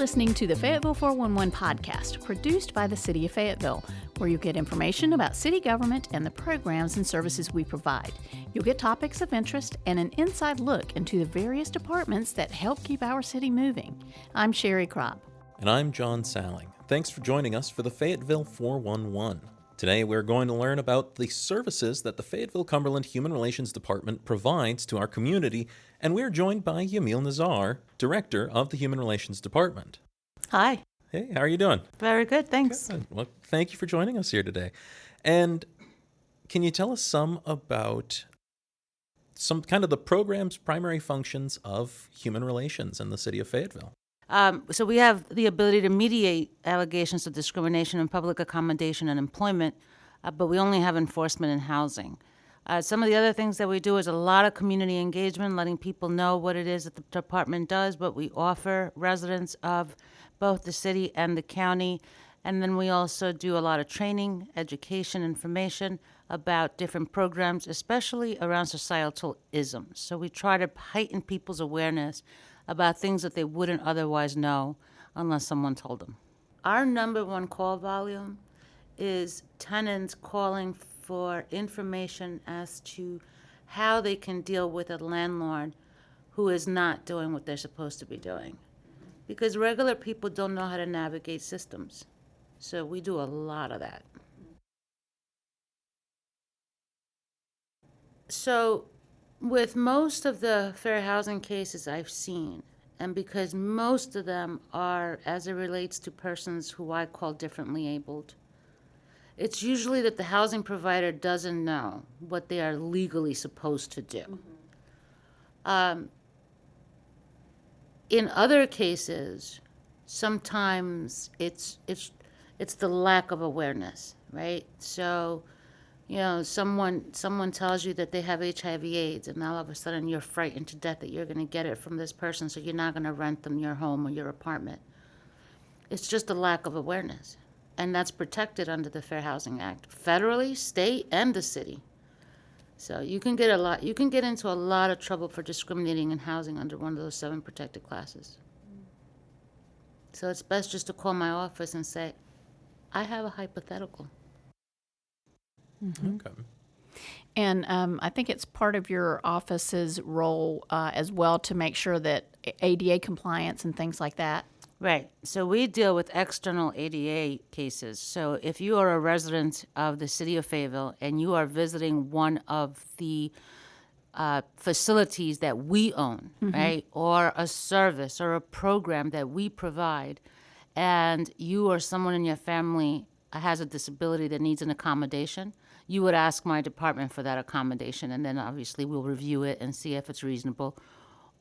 listening to the Fayetteville 411 podcast, produced by the City of Fayetteville, where you get information about city government and the programs and services we provide. You'll get topics of interest and an inside look into the various departments that help keep our city moving. I'm Sherry Kropp. And I'm John Salling. Thanks for joining us for the Fayetteville 411. Today we're going to learn about the services that the Fayetteville-Cumberland Human Relations Department provides to our community, and we're joined by Yamil Nazar, Director of the Human Relations Department. Hi. Hey, how are you doing? Very good, thanks. Good. Well, thank you for joining us here today. And can you tell us some about some kind of the program's primary functions of human relations in the city of Fayetteville? So we have the ability to mediate allegations of discrimination in public accommodation and employment, but we only have enforcement in housing. Some of the other things that we do is a lot of community engagement, letting people know what it is that the department does, what we offer residents of both the city and the county. And then we also do a lot of training, education, information about different programs, especially around societal isms. So we try to heighten people's awareness about things that they wouldn't otherwise know unless someone told them. Our number one call volume is tenants calling for information as to how they can deal with a landlord who is not doing what they're supposed to be doing. Because regular people don't know how to navigate systems. So we do a lot of that. So with most of the fair housing cases I've seen, and because most of them are as it relates to persons who I call differently abled, it's usually that the housing provider doesn't know what they are legally supposed to do. In other cases, sometimes it's the lack of awareness, right? So, you know, someone tells you that they have HIV/AIDS, and all of a sudden you're frightened to death that you're going to get it from this person, so you're not going to rent them your home or your apartment. It's just a lack of awareness, and that's protected under the Fair Housing Act, federally, state, and the city. So you can get into a lot of trouble for discriminating in housing under one of those 7 protected classes. So it's best just to call my office and say, I have a hypothetical. Mm-hmm. Okay. And I think it's part of your office's role as well to make sure that ADA compliance and things like that. Right. So we deal with external ADA cases. So if you are a resident of the city of Fayetteville and you are visiting one of the facilities that we own, right, or a service or a program that we provide, and you or someone in your family has a disability that needs an accommodation, you would ask my department for that accommodation, and then obviously we'll review it and see if it's reasonable.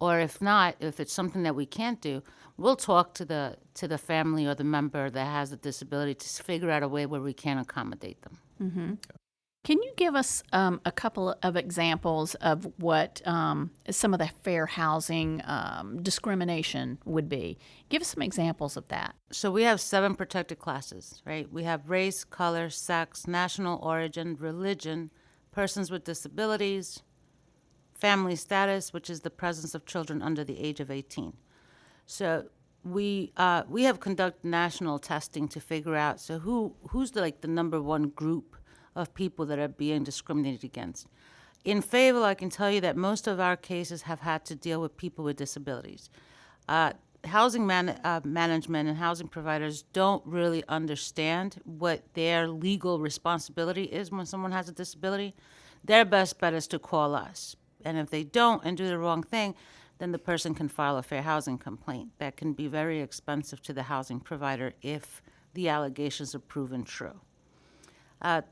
Or if not, if it's something that we can't do, we'll talk to the family or the member that has a disability to figure out a way where we can accommodate them. Mm-hmm. Can you give us a couple of examples of what some of the fair housing discrimination would be? Give us some examples of that. So we have 7 protected classes, right? We have race, color, sex, national origin, religion, persons with disabilities, family status, which is the presence of children under the age of 18. So we have conducted national testing to figure out who's the number one group of people that are being discriminated against. In Fayetteville, I can tell you that most of our cases have had to deal with people with disabilities. Housing management and housing providers don't really understand what their legal responsibility is when someone has a disability. Their best bet is to call us. And if they don't and do the wrong thing, then the person can file a fair housing complaint. That can be very expensive to the housing provider if the allegations are proven true.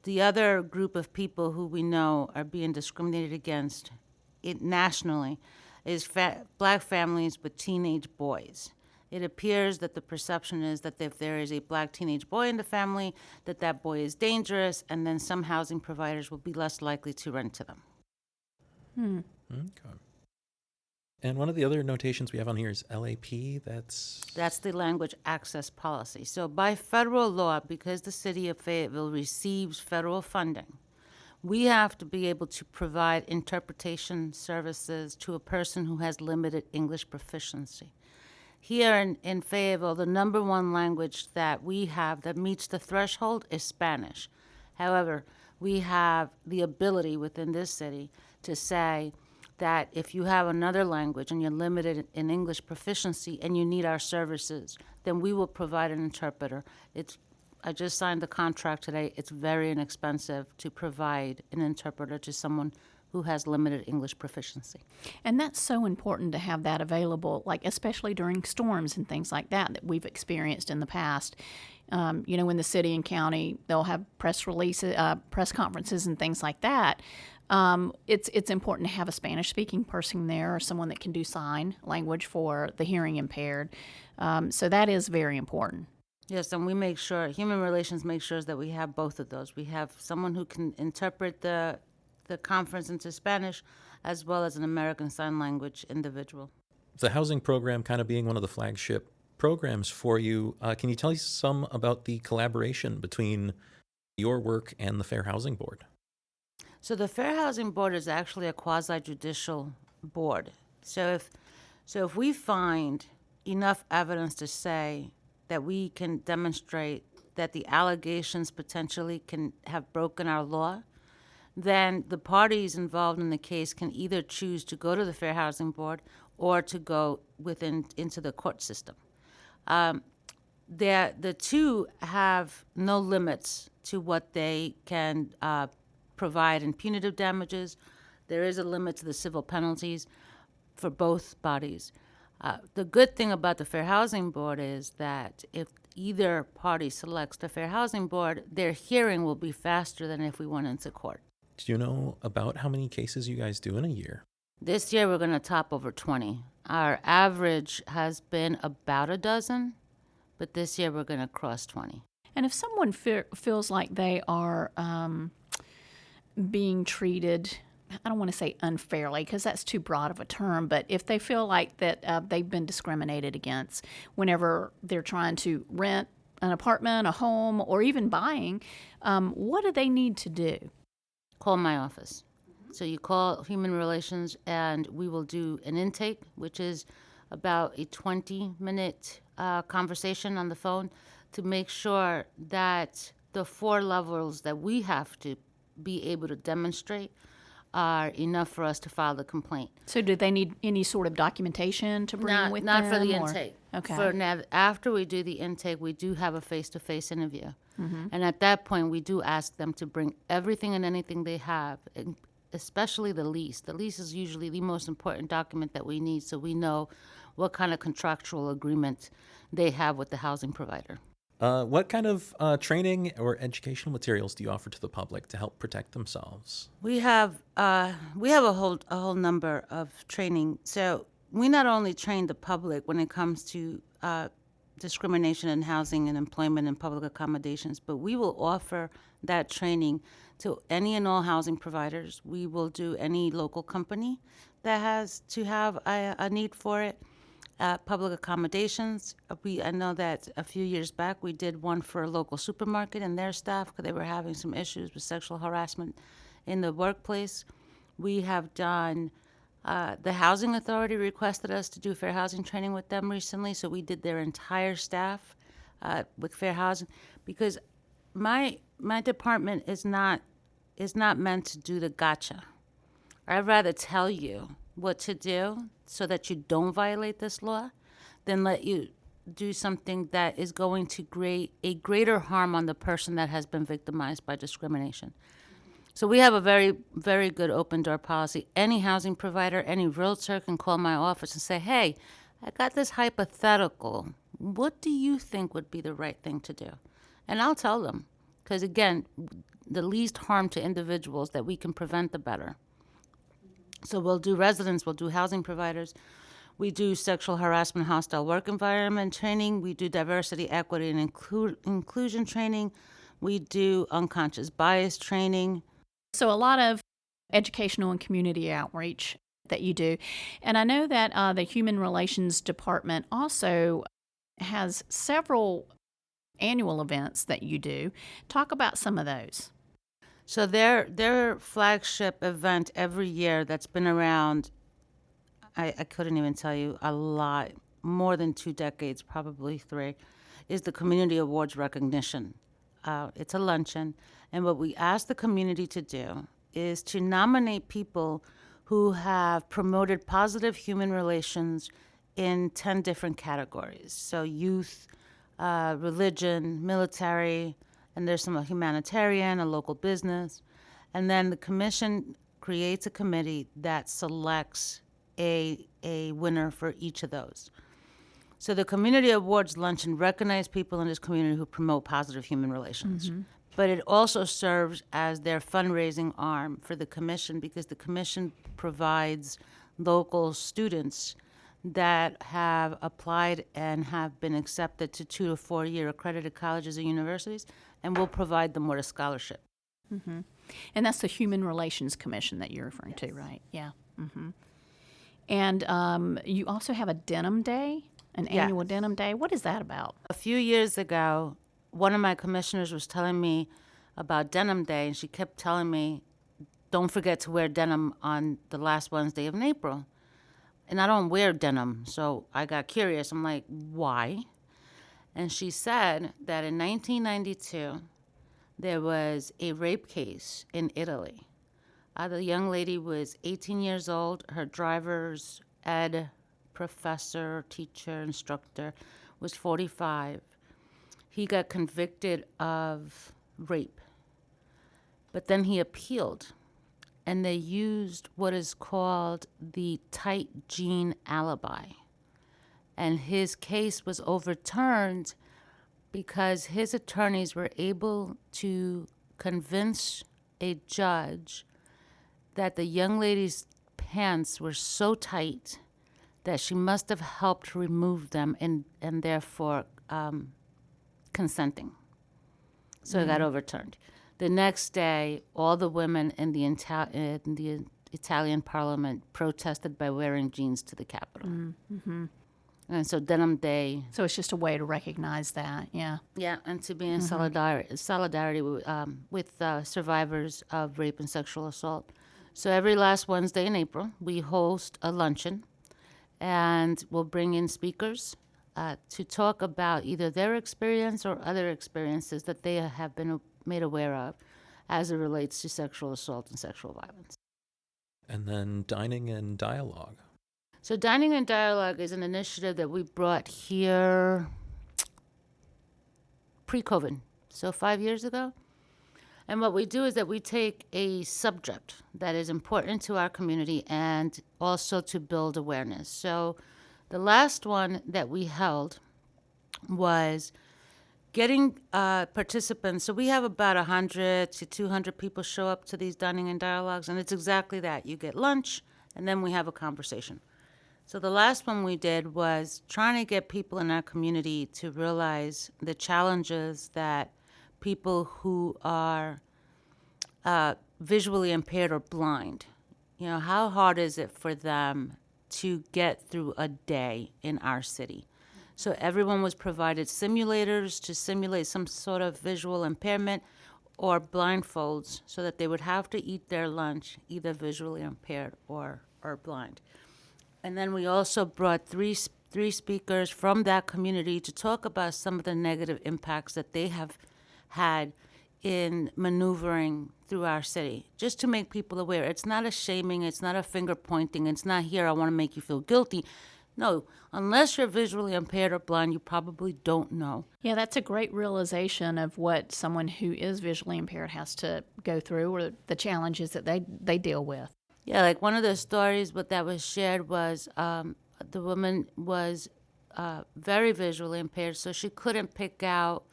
The other group of people who we know are being discriminated against nationally is black families with teenage boys. It appears that the perception is that if there is a black teenage boy in the family, that boy is dangerous, and then some housing providers will be less likely to rent to them. Okay. And one of the other notations we have on here is LAP. That's the language access policy. So by federal law, because the city of Fayetteville receives federal funding, we have to be able to provide interpretation services to a person who has limited English proficiency. Here in Fayetteville, the number one language that we have that meets the threshold is Spanish. However, we have the ability within this city to say that if you have another language and you're limited in English proficiency and you need our services, then we will provide an interpreter. I just signed the contract today. It's very inexpensive to provide an interpreter to someone who has limited English proficiency. And that's so important to have that available, like especially during storms and things like that we've experienced in the past. In the city and county, they'll have press releases, press conferences, and things like that. It's important to have a Spanish-speaking person there or someone that can do sign language for the hearing impaired. So that is very important. Yes, and we make sure, Human Relations makes sure that we have both of those. We have someone who can interpret the conference into Spanish, as well as an American Sign Language individual. The housing program kind of being one of the flagship programs for you, can you tell us some about the collaboration between your work and the Fair Housing Board? So the Fair Housing Board is actually a quasi-judicial board. So if we find enough evidence to say that we can demonstrate that the allegations potentially can have broken our law, then the parties involved in the case can either choose to go to the Fair Housing Board or to go into the court system. The two have no limits to what they can provide in punitive damages. There is a limit to the civil penalties for both bodies. The good thing about the Fair Housing Board is that if either party selects the Fair Housing Board, their hearing will be faster than if we went into court. Do you know about how many cases you guys do in a year? This year we're going to top over 20. Our average has been about a dozen, but this year we're going to cross 20. And if someone feels like they are being treated, I don't want to say unfairly because that's too broad of a term, but if they feel like that they've been discriminated against whenever they're trying to rent an apartment, a home, or even buying, what do they need to do? Call my office. So you call Human Relations and we will do an intake, which is about a 20-minute conversation on the phone to make sure that the 4 levels that we have to be able to demonstrate are enough for us to file the complaint. So do they need any sort of documentation to bring with them? Not for the intake. Okay. For now, after we do the intake, we do have a face-to-face interview. Mm-hmm. And at that point, we do ask them to bring everything and anything they have, and especially the lease. The lease is usually the most important document that we need so we know what kind of contractual agreement they have with the housing provider. What kind of training or educational materials do you offer to the public to help protect themselves? We have a whole number of training. So we not only train the public when it comes to discrimination in housing and employment and public accommodations, but we will offer that training to any and all housing providers. We will do any local company that has to have a need for it. Public accommodations. I know that a few years back we did one for a local supermarket and their staff because they were having some issues with sexual harassment in the workplace. We have done, the Housing Authority requested us to do fair housing training with them recently, so we did their entire staff with fair housing because my department is not meant to do the gotcha. I'd rather tell you what to do so that you don't violate this law than let you do something that is going to create a greater harm on the person that has been victimized by discrimination. So we have a very, very good open door policy. Any housing provider, any realtor can call my office and say, hey, I got this hypothetical. What do you think would be the right thing to do? And I'll tell them, because again, the least harm to individuals that we can prevent, the better. So we'll do residents, we'll do housing providers. We do sexual harassment, hostile work environment training. We do diversity, equity, and inclusion training. We do unconscious bias training. So a lot of educational and community outreach that you do. And I know that the Human Relations Department also has several annual events that you do. Talk about some of those. So their flagship event every year that's been around, I couldn't even tell you, a lot, more than 2 decades, probably 3, is the Community Awards recognition. It's a luncheon, and what we ask the community to do is to nominate people who have promoted positive human relations in 10 different categories. So youth, religion, military, and there's some humanitarian, a local business. And then the commission creates a committee that selects a winner for each of those. So the Community Awards Luncheon recognizes people in this community who promote positive human relations. But it also serves as their fundraising arm for the commission, because the commission provides local students that have applied and have been accepted to 2 to 4 year accredited colleges and universities, and will provide them with a scholarship. And that's the Human Relations Commission that you're referring to, right? Yeah. And you also have a Denim Day, an annual Denim Day. What is that about? A few years ago, one of my commissioners was telling me about Denim Day, and she kept telling me, don't forget to wear denim on the last Wednesday of April. And I don't wear denim, so I got curious. I'm like, why? And she said that in 1992, there was a rape case in Italy. The young lady was 18 years old. Her driver's ed professor, teacher, instructor was 45. He got convicted of rape, but then he appealed, and they used what is called the tight jean alibi. And his case was overturned because his attorneys were able to convince a judge that the young lady's pants were so tight that she must have helped remove them and therefore consenting. So it got overturned. The next day, all the women in the Italian parliament protested by wearing jeans to the Capitol. And so Denim Day. So it's just a way to recognize that, yeah. Yeah, and to be in solidarity with survivors of rape and sexual assault. So every last Wednesday in April, we host a luncheon, and we'll bring in speakers to talk about either their experience or other experiences that they have been made aware of as it relates to sexual assault and sexual violence. And then Dining and Dialogue. So Dining and Dialogue is an initiative that we brought here pre-COVID, so 5 years ago. And what we do is that we take a subject that is important to our community and also to build awareness. So the last one that we held was getting participants. So we have about 100 to 200 people show up to these Dining and Dialogues, and it's exactly that. You get lunch, and then we have a conversation. So the last one we did was trying to get people in our community to realize the challenges that people who are visually impaired or blind, how hard is it for them to get through a day in our city? So everyone was provided simulators to simulate some sort of visual impairment or blindfolds so that they would have to eat their lunch either visually impaired or blind. And then we also brought three speakers from that community to talk about some of the negative impacts that they have had in maneuvering through our city, just to make people aware. It's not a shaming, it's not a finger pointing, it's not here, I want to make you feel guilty. No, unless you're visually impaired or blind, you probably don't know. Yeah, that's a great realization of what someone who is visually impaired has to go through, or the challenges that they deal with. Yeah, like one of the stories that was shared was the woman was very visually impaired, so she couldn't pick out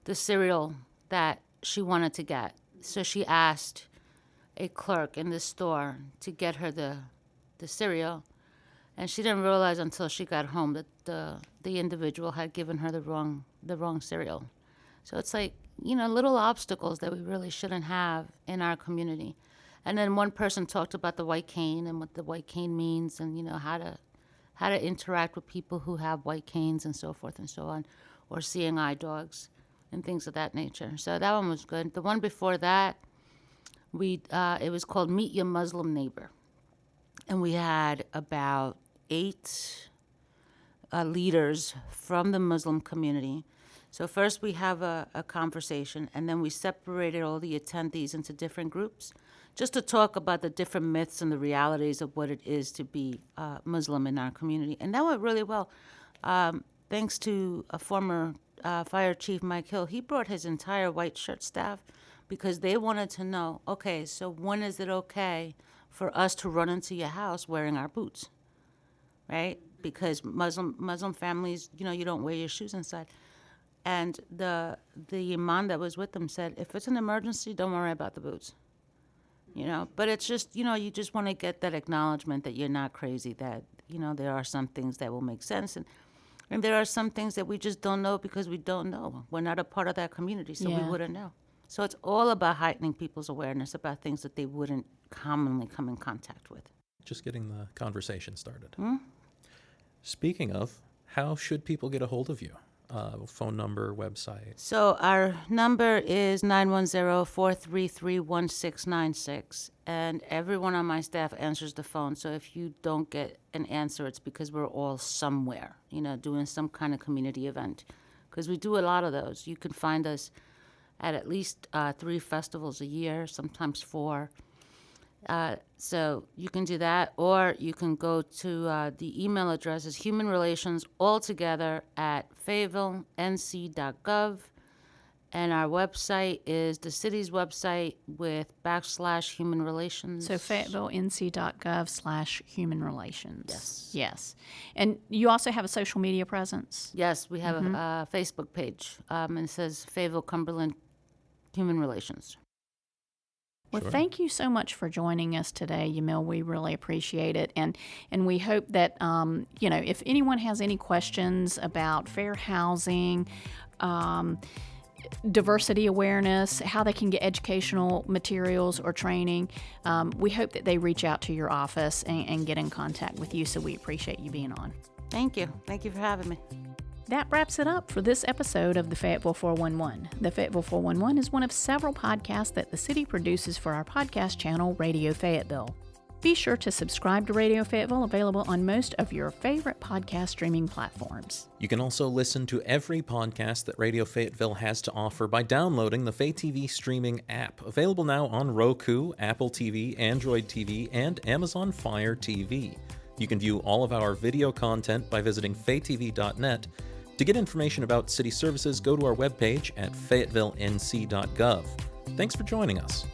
the cereal that she wanted to get. So she asked a clerk in the store to get her the cereal, and she didn't realize until she got home that the individual had given her the wrong cereal. So it's like, little obstacles that we really shouldn't have in our community. And then one person talked about the white cane and what the white cane means, and how to interact with people who have white canes and so forth and so on, or seeing eye dogs and things of that nature. So that one was good. The one before that, it was called Meet Your Muslim Neighbor, and we had about 8 leaders from the Muslim community. So first we have a conversation, and then we separated all the attendees into different groups just to talk about the different myths and the realities of what it is to be Muslim in our community. And that went really well. Thanks to a former Fire Chief Mike Hill, he brought his entire white shirt staff because they wanted to know, okay, so when is it okay for us to run into your house wearing our boots, right? Because Muslim families, you don't wear your shoes inside. And the imam that was with them said, if it's an emergency, don't worry about the boots. But it's just, you just want to get that acknowledgement that you're not crazy, that, there are some things that will make sense. And there are some things that we just don't know because we don't know. We're not a part of that community, so we wouldn't know. So it's all about heightening people's awareness about things that they wouldn't commonly come in contact with. Just getting the conversation started. Speaking of, how should people get a hold of you? Phone number, website? So our number is 910-433-1696, and everyone on my staff answers the phone. So if you don't get an answer, it's because we're all somewhere, doing some kind of community event, because we do a lot of those. You can find us at least 3 festivals a year, sometimes 4. So you can do that, or you can go to the email address is humanrelations@fayettevillenc.gov, and our website is the city's website with /human relations. So FayettevilleNC.gov/human-relations. Yes. And you also have a social media presence? Yes, we have a Facebook page, and it says Fayetteville Cumberland Human Relations. Well, thank you so much for joining us today, Yamil. We really appreciate it. And we hope that, if anyone has any questions about fair housing, diversity awareness, how they can get educational materials or training, we hope that they reach out to your office and get in contact with you. So we appreciate you being on. Thank you. Thank you for having me. That wraps it up for this episode of the Fayetteville 411. The Fayetteville 411 is one of several podcasts that the city produces for our podcast channel, Radio Fayetteville. Be sure to subscribe to Radio Fayetteville, available on most of your favorite podcast streaming platforms. You can also listen to every podcast that Radio Fayetteville has to offer by downloading the FayTV streaming app, available now on Roku, Apple TV, Android TV, and Amazon Fire TV. You can view all of our video content by visiting faytv.net. To get information about city services, go to our webpage at fayettevillenc.gov. Thanks for joining us.